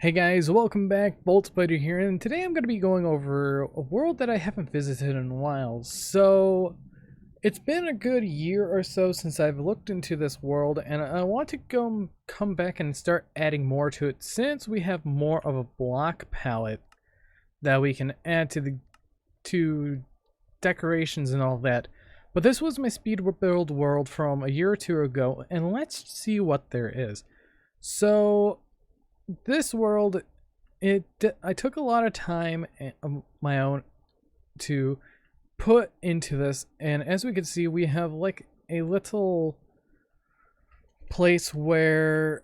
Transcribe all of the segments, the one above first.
Hey guys, welcome back. Bolt Spider here, and today I'm going to be going over a world that I haven't visited in a while. So, it's been a good year or so since I've looked into this world, and I want to come back and start adding more to it since we have more of a block palette that we can add to decorations and all that. But this was my speed build world from a year or two ago, and let's see what there is. So, this world, I took a lot of time of my own to put into this, and as we can see, we have like a little place where,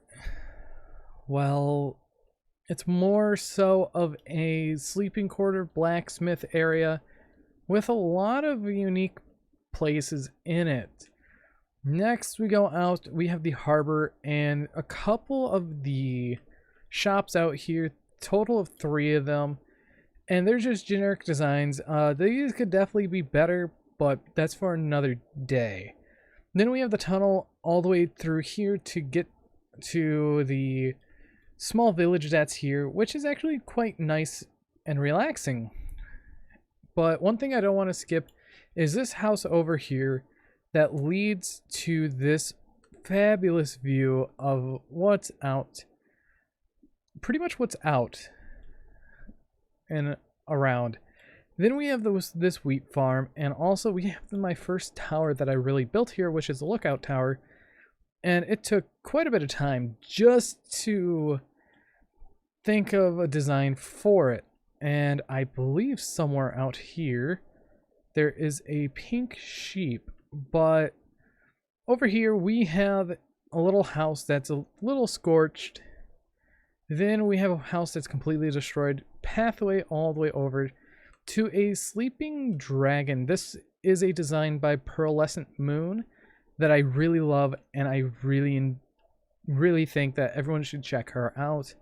well, it's more so of a sleeping quarter blacksmith area with a lot of unique places in it. Next we go out, we have the harbor and a couple of the shops out here, total of 3 of them, and they're just generic designs. These could definitely be better, but that's for another day. Then we have the tunnel all the way through here to get to the small village that's here, which is actually quite nice and relaxing. But one thing I don't want to skip is this house over here that leads to this fabulous view of what's out, pretty much what's out and around. Then we have this wheat farm, and also we have my first tower that I really built here, which is a lookout tower, and it took quite a bit of time just to think of a design for it. And I believe somewhere out here there is a pink sheep, but over here we have a little house that's a little scorched. Then we have a house that's completely destroyed, pathway all the way over to a sleeping dragon. This is a design by Pearlescent Moon that I really love, and I really think that everyone should check her out.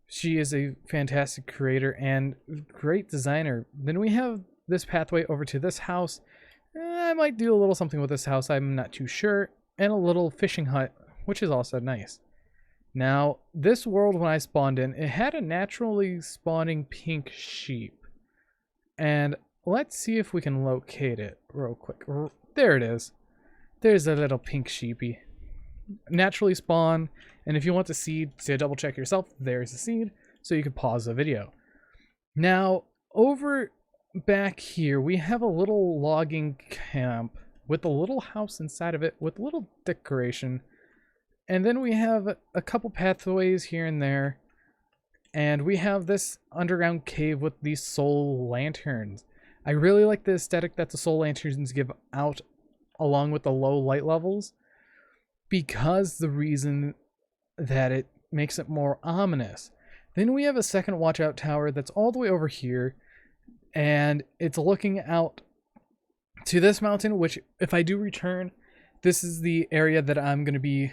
She is a fantastic creator and great designer. Then we have this pathway over to this house. I might do a little something with this house, I'm not too sure, and a little fishing hut, which is also nice. Now, this world, when I spawned in, it had a naturally spawning pink sheep. And let's see if we can locate it real quick. There it is. There's a little pink sheepy. Naturally spawn, and if you want the seed to double check yourself, there's the seed, so you can pause the video. Now, over back here, we have a little logging camp with a little house inside of it with a little decoration. And then we have a couple pathways here and there. And we have this underground cave with these soul lanterns. I really like the aesthetic that the soul lanterns give out along with the low light levels, because the reason that it makes it more ominous. Then we have a second watchout tower that's all the way over here, and it's looking out to this mountain, which if I do return, this is the area that I'm going to be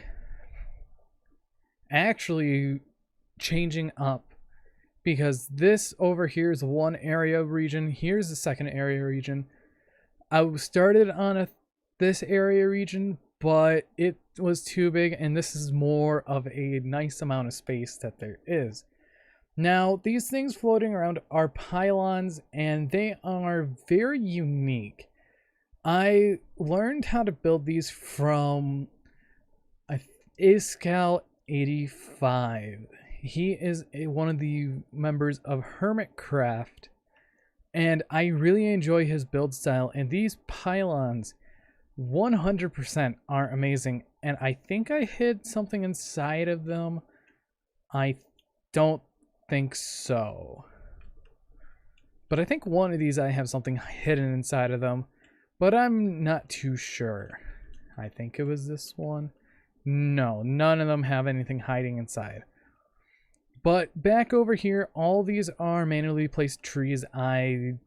actually changing up, because this over here is one area region, here's the second area region. I started on this area region, but it was too big, and this is more of a nice amount of space that there is. Now, these things floating around are pylons, and they are very unique. I learned how to build these from Iscal85. He is one of the members of Hermitcraft, and I really enjoy his build style, and these pylons 100% are amazing, and I think I hid something inside of them. I don't think so, but I think one of these I have something hidden inside of them, but I'm not too sure. I think it was this one. No, none of them have anything hiding inside. But back over here, all these are manually placed trees. I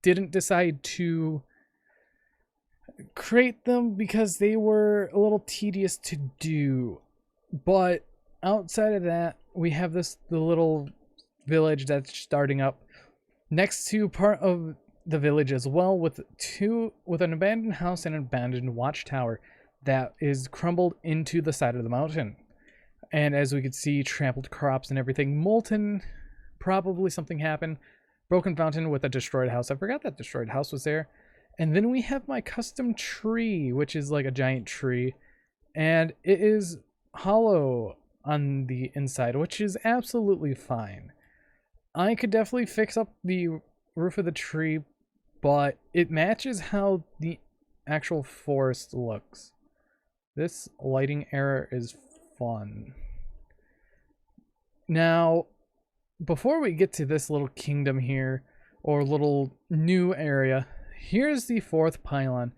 didn't decide to create them because they were a little tedious to do. But outside of that, we have the little village that's starting up next to part of the village as well, with an abandoned house and an abandoned watchtower that is crumbled into the side of the mountain. And as we could see, trampled crops and everything. Molten, probably something happened. Broken fountain with a destroyed house. I forgot that destroyed house was there. And then we have my custom tree, which is like a giant tree. And it is hollow on the inside, which is absolutely fine. I could definitely fix up the roof of the tree, but it matches how the actual forest looks. This lighting error is fun. Now, before we get to this little kingdom here, or little new area, here's the fourth pylon.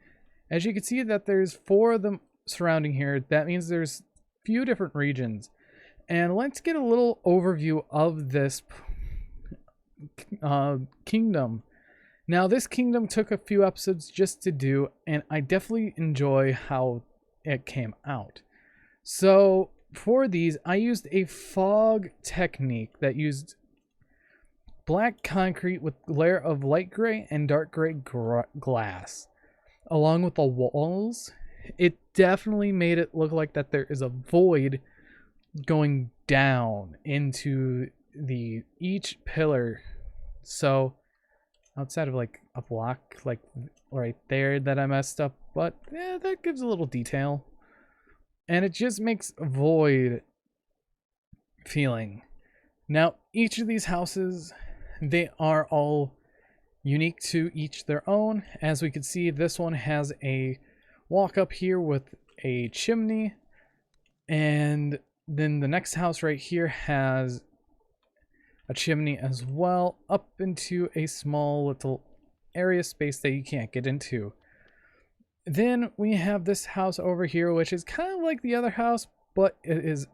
As you can see that there's 4 of them surrounding here. That means there's few different regions. And let's get a little overview of this kingdom. Now, this kingdom took a few episodes just to do, and I definitely enjoy how it came out. So for these, I used a fog technique that used black concrete with layer of light gray and dark gray glass along with the walls. It definitely made it look like that there is a void going down into the each pillar. So outside of like a block like right there that I messed up, but yeah, that gives a little detail. And it just makes a void feeling. Now, each of these houses, they are all unique to each their own. As we can see, this one has a walk up here with a chimney. And then the next house right here has a chimney as well, up into a small little area space that you can't get into. Then we have this house over here, which is kind of like the other house, but it is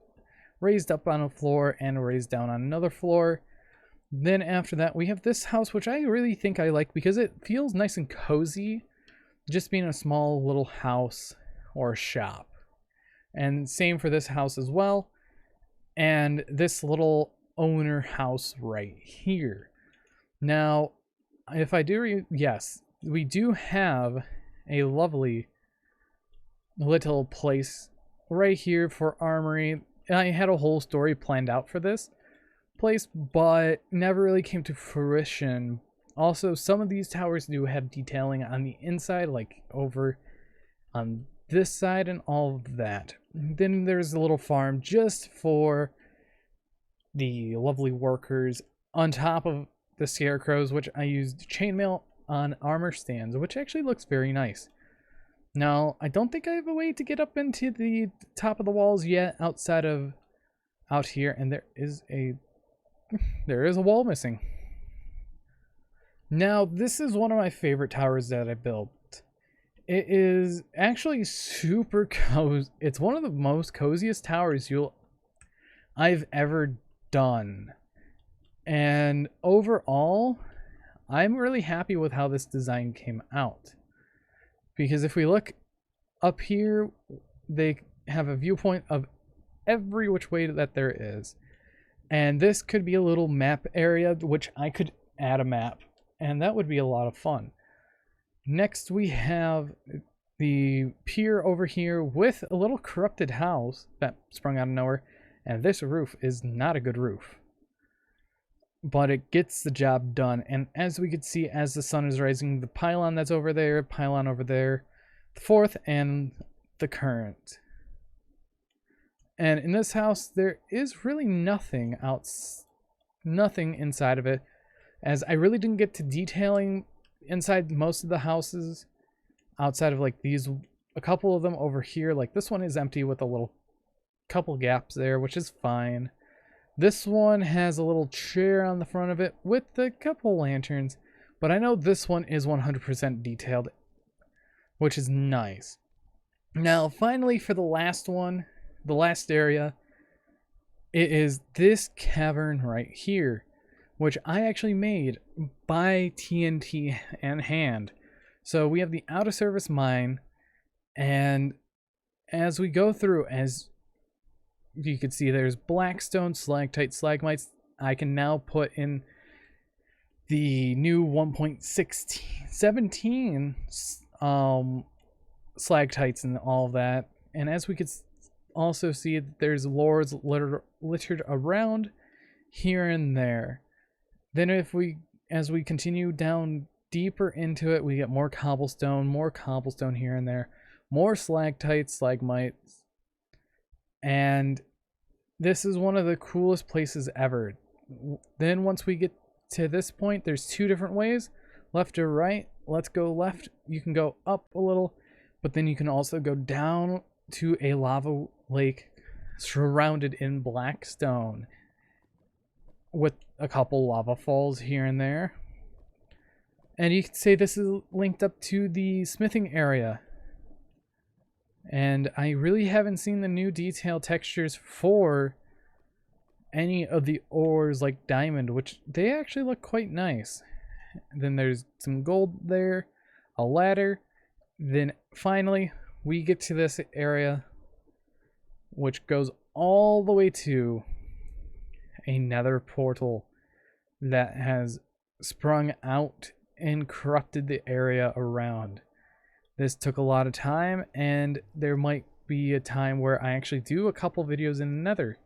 raised up on a floor and raised down on another floor. Then after that, we have this house, which I really think I like because it feels nice and cozy, just being a small little house or shop. And same for this house as well. And this little owner house right here. Now, if I do, yes, we do have a lovely little place right here for armory. I had a whole story planned out for this place, but never really came to fruition. Also, some of these towers do have detailing on the inside, like over on this side and all of that. Then there's a little farm just for the lovely workers on top of the scarecrows, which I used chainmail on armor stands, which actually looks very nice. Now, I don't think I have a way to get up into the top of the walls yet outside of out here, and there is a wall missing. Now, this is one of my favorite towers that I built. It is actually super cozy. It's one of the most coziest towers I've ever done. And overall, I'm really happy with how this design came out. Because if we look up here, they have a viewpoint of every which way that there is. And this could be a little map area, which I could add a map. And that would be a lot of fun. Next, we have the pier over here with a little corrupted house that sprung out of nowhere. And this roof is not a good roof, but it gets the job done. And as we could see, as the sun is rising, the pylon that's over there, pylon over there, the fourth, and the current. And in this house, there is really nothing inside of it, as I really didn't get to detailing inside most of the houses outside of like these, a couple of them over here. Like this one is empty with a little couple gaps there, which is fine. This one has a little chair on the front of it with a couple lanterns, but I know this one is 100% detailed, which is nice. Now, finally, for the last one, the last area, it is this cavern right here, which I actually made by TNT and hand. So we have the out of service mine, and as we go through, as you can see, there's blackstone, stalactite, stalagmites. I can now put in the new 1.17 stalactites and all that. And as we could also see that there's lords littered around here and there. Then as we continue down deeper into it, we get more cobblestone here and there, more stalactites, stalagmites, and this is one of the coolest places ever. Then once we get to this point, there's two different ways, left or right. Let's go left. You can go up a little, but then you can also go down to a lava lake surrounded in black stone with a couple lava falls here and there. And you could say this is linked up to the smithing area. And I really haven't seen the new detail textures for any of the ores like diamond, which they actually look quite nice. Then there's some gold there, a ladder. Then finally we get to this area, which goes all the way to a nether portal that has sprung out and corrupted the area around. This took a lot of time, and there might be a time where I actually do a couple videos in nether.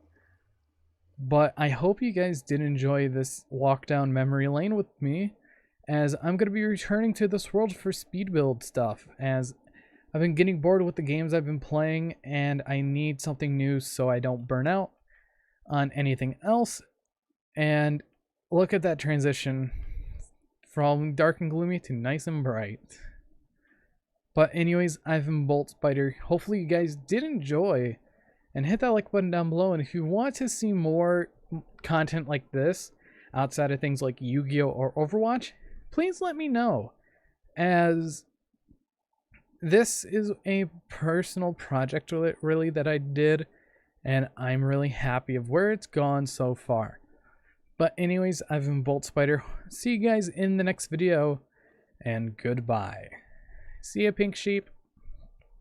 But I hope you guys did enjoy this walk down memory lane with me, as I'm going to be returning to this world for speed build stuff, as I've been getting bored with the games I've been playing, and I need something new so I don't burn out on anything else. And look at that transition from dark and gloomy to nice and bright. But anyways, I've been Bolt Spider. Hopefully you guys did enjoy, and hit that like button down below. And if you want to see more content like this outside of things like Yu-Gi-Oh or Overwatch, please let me know, as this is a personal project really that I did, and I'm really happy of where it's gone so far. But anyways, I've been Bolt Spider. See you guys in the next video, and goodbye. See ya, Pink Sheep.